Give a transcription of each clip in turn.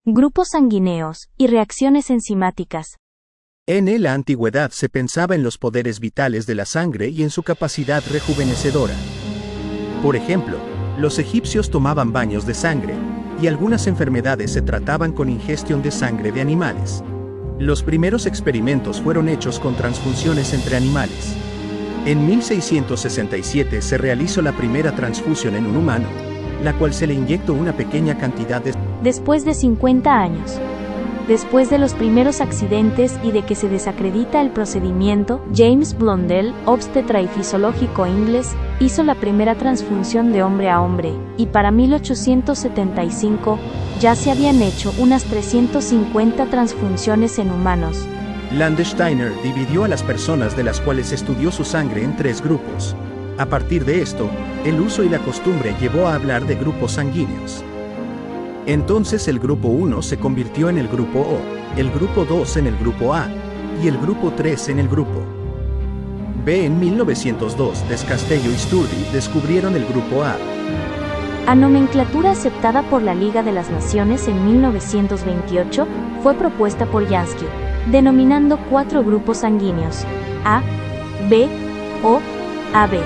Grupos sanguíneos y reacciones enzimáticas. En la antigüedad se pensaba en los poderes vitales de la sangre y en su capacidad rejuvenecedora. Por ejemplo, los egipcios tomaban baños de sangre, y algunas enfermedades se trataban con ingestión de sangre de animales. Los primeros experimentos fueron hechos con transfusiones entre animales. En 1667 se realizó la primera transfusión en un humano, la cual se le inyectó una pequeña cantidad de... Después de 50 años. Después de los primeros accidentes y de que se desacredita el procedimiento, James Blundell, obstetra y fisiológico inglés, hizo la primera transfusión de hombre a hombre, y para 1875, ya se habían hecho unas 350 transfusiones en humanos. Landsteiner dividió a las personas de las cuales estudió su sangre en 3 grupos. A partir de esto, el uso y la costumbre llevó a hablar de grupos sanguíneos. Entonces el grupo 1 se convirtió en el grupo O, el grupo 2 en el grupo A, y el grupo 3 en el grupo B. En 1902, Descastello y Sturdy descubrieron el grupo A. A nomenclatura aceptada por la Liga de las Naciones en 1928, fue propuesta por Jansky, denominando 4 grupos sanguíneos: A, B, O, AB.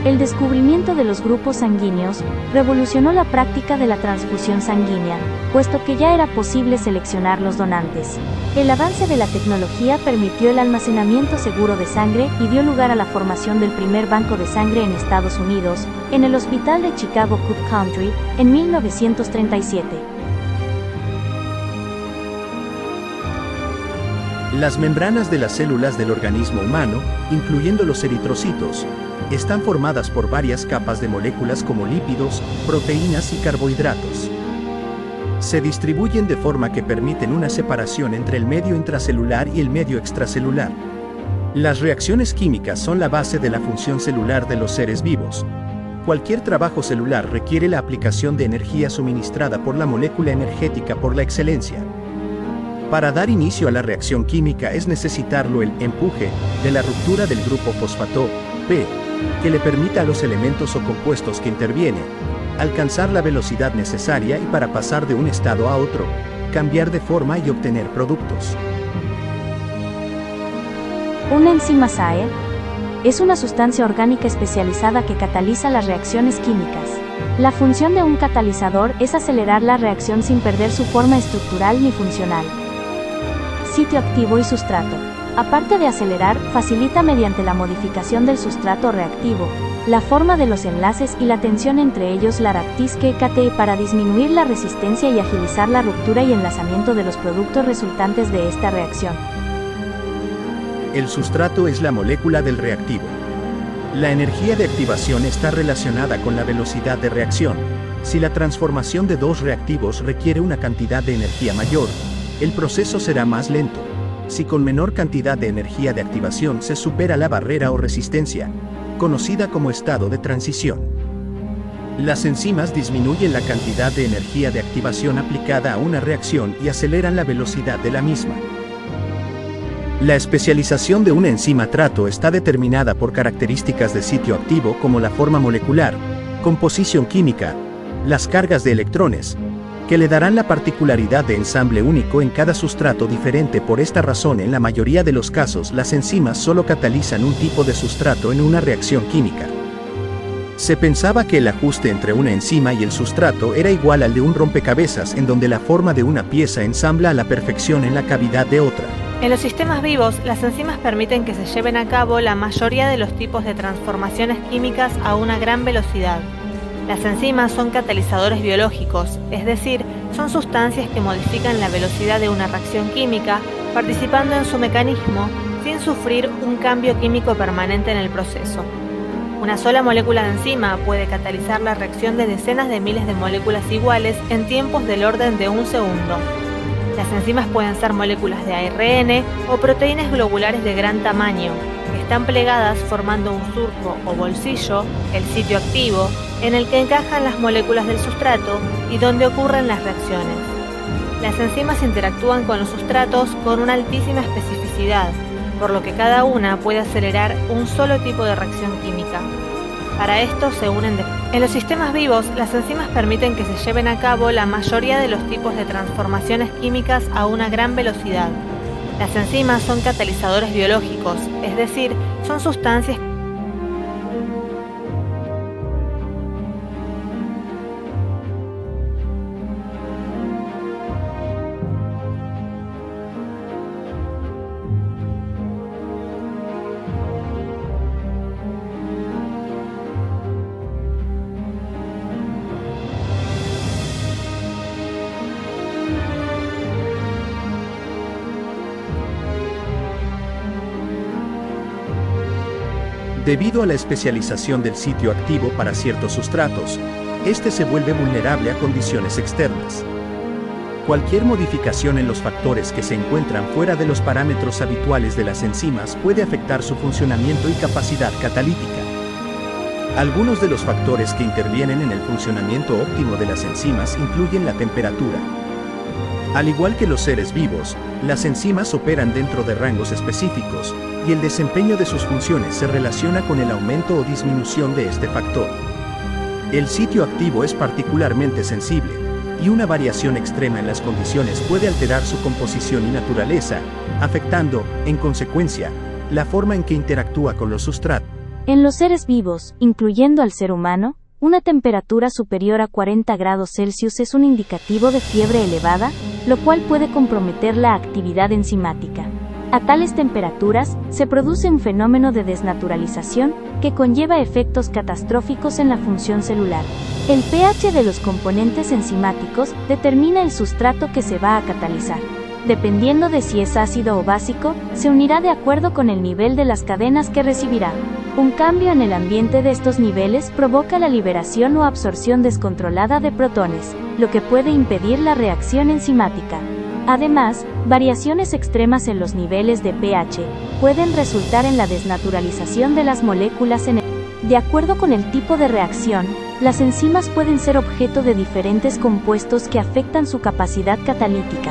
El descubrimiento de los grupos sanguíneos revolucionó la práctica de la transfusión sanguínea, puesto que ya era posible seleccionar los donantes. El avance de la tecnología permitió el almacenamiento seguro de sangre y dio lugar a la formación del primer banco de sangre en Estados Unidos, en el Hospital de Chicago Cook County, en 1937. Las membranas de las células del organismo humano, incluyendo los eritrocitos, están formadas por varias capas de moléculas como lípidos, proteínas y carbohidratos. Se distribuyen de forma que permiten una separación entre el medio intracelular y el medio extracelular. Las reacciones químicas son la base de la función celular de los seres vivos. Cualquier trabajo celular requiere la aplicación de energía suministrada por la molécula energética por la excelencia. Para dar inicio a la reacción química es necesitarlo el empuje de la ruptura del grupo fosfato, P, que le permita a los elementos o compuestos que intervienen alcanzar la velocidad necesaria y para pasar de un estado a otro, cambiar de forma y obtener productos. Una enzima SAE es una sustancia orgánica especializada que cataliza las reacciones químicas. La función de un catalizador es acelerar la reacción sin perder su forma estructural ni funcional. Sitio activo y sustrato. Aparte de acelerar, facilita mediante la modificación del sustrato reactivo, la forma de los enlaces y la tensión entre ellos la Raptisque-KT para disminuir la resistencia y agilizar la ruptura y enlazamiento de los productos resultantes de esta reacción. El sustrato es la molécula del reactivo. La energía de activación está relacionada con la velocidad de reacción. Si la transformación de 2 reactivos requiere una cantidad de energía mayor, el proceso será más lento. Si con menor cantidad de energía de activación se supera la barrera o resistencia, conocida como estado de transición. Las enzimas disminuyen la cantidad de energía de activación aplicada a una reacción y aceleran la velocidad de la misma. La especialización de una enzima trato está determinada por características de sitio activo como la forma molecular, composición química, las cargas de electrones, que le darán la particularidad de ensamble único en cada sustrato diferente. Por esta razón, en la mayoría de los casos, las enzimas solo catalizan un tipo de sustrato en una reacción química. Se pensaba que el ajuste entre una enzima y el sustrato era igual al de un rompecabezas, en donde la forma de una pieza ensambla a la perfección en la cavidad de otra. En los sistemas vivos, las enzimas permiten que se lleven a cabo la mayoría de los tipos de transformaciones químicas a una gran velocidad. Las enzimas son catalizadores biológicos, es decir, son sustancias que modifican la velocidad de una reacción química, participando en su mecanismo sin sufrir un cambio químico permanente en el proceso. Una sola molécula de enzima puede catalizar la reacción de decenas de miles de moléculas iguales en tiempos del orden de 1 segundo. Las enzimas pueden ser moléculas de ARN o proteínas globulares de gran tamaño, que están plegadas formando un surco o bolsillo, el sitio activo, en el que encajan las moléculas del sustrato y donde ocurren las reacciones. Las enzimas interactúan con los sustratos con una altísima especificidad, por lo que cada una puede acelerar un solo tipo de reacción química. Para esto se unen En los sistemas vivos, las enzimas permiten que se lleven a cabo la mayoría de los tipos de transformaciones químicas a una gran velocidad. Las enzimas son catalizadores biológicos, es decir, son sustancias Debido a la especialización del sitio activo para ciertos sustratos, este se vuelve vulnerable a condiciones externas. Cualquier modificación en los factores que se encuentran fuera de los parámetros habituales de las enzimas puede afectar su funcionamiento y capacidad catalítica. Algunos de los factores que intervienen en el funcionamiento óptimo de las enzimas incluyen la temperatura. Al igual que los seres vivos, las enzimas operan dentro de rangos específicos, y el desempeño de sus funciones se relaciona con el aumento o disminución de este factor. El sitio activo es particularmente sensible, y una variación extrema en las condiciones puede alterar su composición y naturaleza, afectando, en consecuencia, la forma en que interactúa con los sustratos. En los seres vivos, incluyendo al ser humano, una temperatura superior a 40 grados Celsius es un indicativo de fiebre elevada, lo cual puede comprometer la actividad enzimática. A tales temperaturas, se produce un fenómeno de desnaturalización que conlleva efectos catastróficos en la función celular. El pH de los componentes enzimáticos determina el sustrato que se va a catalizar. Dependiendo de si es ácido o básico, se unirá de acuerdo con el nivel de las cadenas que recibirá. Un cambio en el ambiente de estos niveles provoca la liberación o absorción descontrolada de protones, lo que puede impedir la reacción enzimática. Además, variaciones extremas en los niveles de pH pueden resultar en la desnaturalización de las moléculas De acuerdo con el tipo de reacción, las enzimas pueden ser objeto de diferentes compuestos que afectan su capacidad catalítica.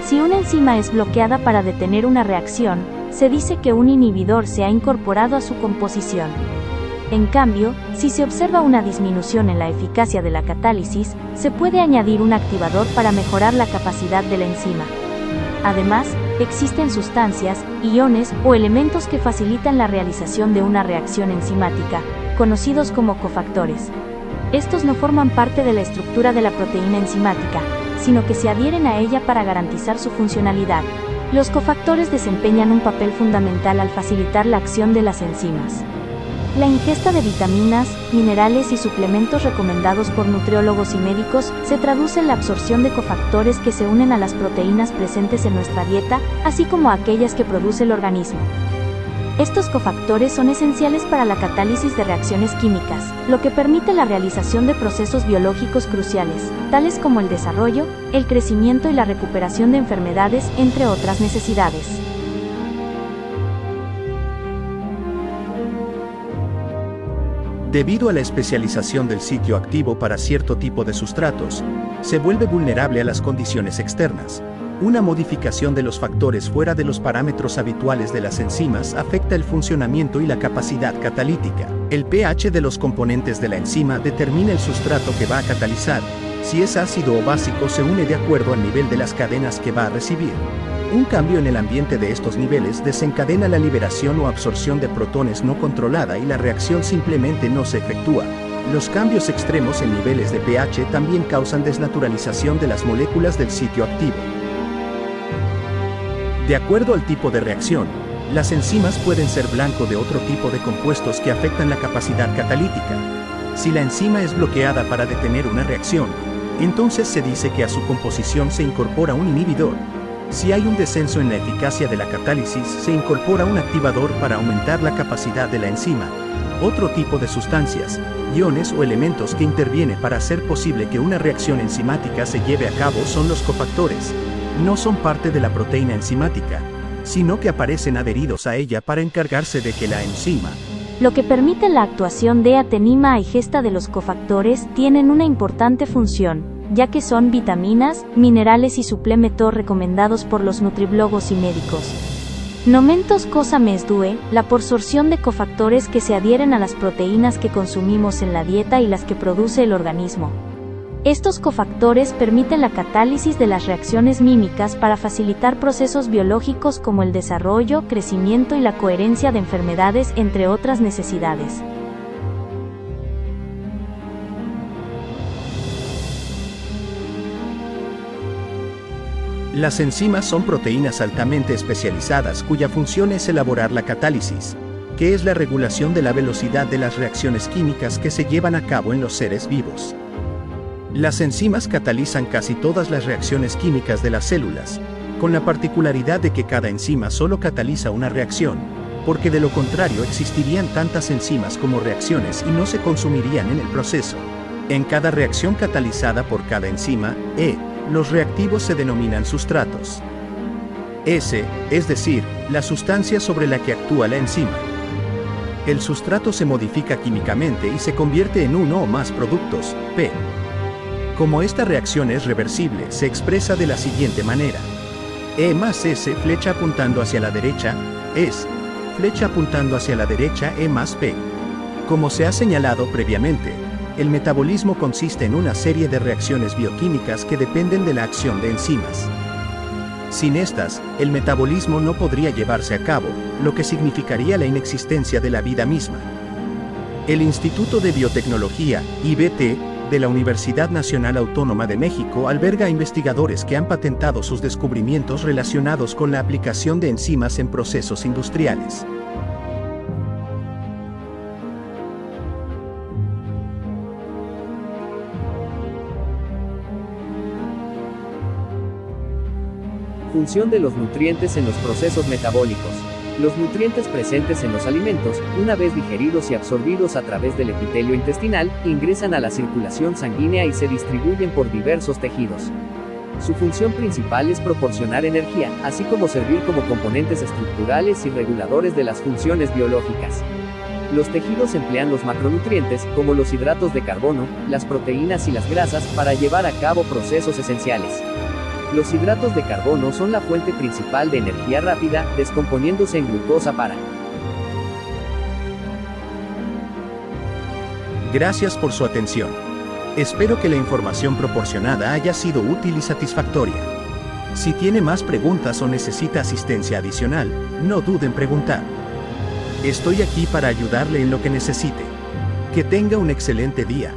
Si una enzima es bloqueada para detener una reacción, se dice que un inhibidor se ha incorporado a su composición. En cambio, si se observa una disminución en la eficacia de la catálisis, se puede añadir un activador para mejorar la capacidad de la enzima. Además, existen sustancias, iones o elementos que facilitan la realización de una reacción enzimática, conocidos como cofactores. Estos no forman parte de la estructura de la proteína enzimática, sino que se adhieren a ella para garantizar su funcionalidad. Los cofactores desempeñan un papel fundamental al facilitar la acción de las enzimas. La ingesta de vitaminas, minerales y suplementos recomendados por nutriólogos y médicos se traduce en la absorción de cofactores que se unen a las proteínas presentes en nuestra dieta, así como a aquellas que produce el organismo. Estos cofactores son esenciales para la catálisis de reacciones químicas, lo que permite la realización de procesos biológicos cruciales, tales como el desarrollo, el crecimiento y la recuperación de enfermedades, entre otras necesidades. Debido a la especialización del sitio activo para cierto tipo de sustratos, se vuelve vulnerable a las condiciones externas. Una modificación de los factores fuera de los parámetros habituales de las enzimas afecta el funcionamiento y la capacidad catalítica. El pH de los componentes de la enzima determina el sustrato que va a catalizar. Si es ácido o básico, se une de acuerdo al nivel de las cadenas que va a recibir. Un cambio en el ambiente de estos niveles desencadena la liberación o absorción de protones no controlada y la reacción simplemente no se efectúa. Los cambios extremos en niveles de pH también causan desnaturalización de las moléculas del sitio activo. De acuerdo al tipo de reacción, las enzimas pueden ser blanco de otro tipo de compuestos que afectan la capacidad catalítica. Si la enzima es bloqueada para detener una reacción, entonces se dice que a su composición se incorpora un inhibidor. Si hay un descenso en la eficacia de la catálisis, se incorpora un activador para aumentar la capacidad de la enzima. Otro tipo de sustancias, iones o elementos que intervienen para hacer posible que una reacción enzimática se lleve a cabo son los cofactores. No son parte de la proteína enzimática, sino que aparecen adheridos a ella para encargarse de que la enzima, lo que permite la actuación de atenima y gesta de los cofactores, tienen una importante función, ya que son vitaminas, minerales y suplementos recomendados por los nutriólogos y médicos. Nomentos cosa mes due, la porsorción de cofactores que se adhieren a las proteínas que consumimos en la dieta y las que produce el organismo. Estos cofactores permiten la catálisis de las reacciones mímicas para facilitar procesos biológicos como el desarrollo, crecimiento y la coherencia de enfermedades, entre otras necesidades. Las enzimas son proteínas altamente especializadas cuya función es elaborar la catálisis, que es la regulación de la velocidad de las reacciones químicas que se llevan a cabo en los seres vivos. Las enzimas catalizan casi todas las reacciones químicas de las células, con la particularidad de que cada enzima solo cataliza una reacción, porque de lo contrario existirían tantas enzimas como reacciones y no se consumirían en el proceso. En cada reacción catalizada por cada enzima, los reactivos se denominan sustratos. S, es decir, la sustancia sobre la que actúa la enzima. El sustrato se modifica químicamente y se convierte en uno o más productos, P. Como esta reacción es reversible, se expresa de la siguiente manera. E más S flecha apuntando hacia la derecha, es, flecha apuntando hacia la derecha E más P. Como se ha señalado previamente, el metabolismo consiste en una serie de reacciones bioquímicas que dependen de la acción de enzimas. Sin estas, el metabolismo no podría llevarse a cabo, lo que significaría la inexistencia de la vida misma. El Instituto de Biotecnología, IBT, de la Universidad Nacional Autónoma de México alberga investigadores que han patentado sus descubrimientos relacionados con la aplicación de enzimas en procesos industriales. Función de los nutrientes en los procesos metabólicos. Los nutrientes presentes en los alimentos, una vez digeridos y absorbidos a través del epitelio intestinal, ingresan a la circulación sanguínea y se distribuyen por diversos tejidos. Su función principal es proporcionar energía, así como servir como componentes estructurales y reguladores de las funciones biológicas. Los tejidos emplean los macronutrientes, como los hidratos de carbono, las proteínas y las grasas, para llevar a cabo procesos esenciales. Los hidratos de carbono son la fuente principal de energía rápida, descomponiéndose en glucosa para. Gracias por su atención. Espero que la información proporcionada haya sido útil y satisfactoria. Si tiene más preguntas o necesita asistencia adicional, no duden en preguntar. Estoy aquí para ayudarle en lo que necesite. Que tenga un excelente día.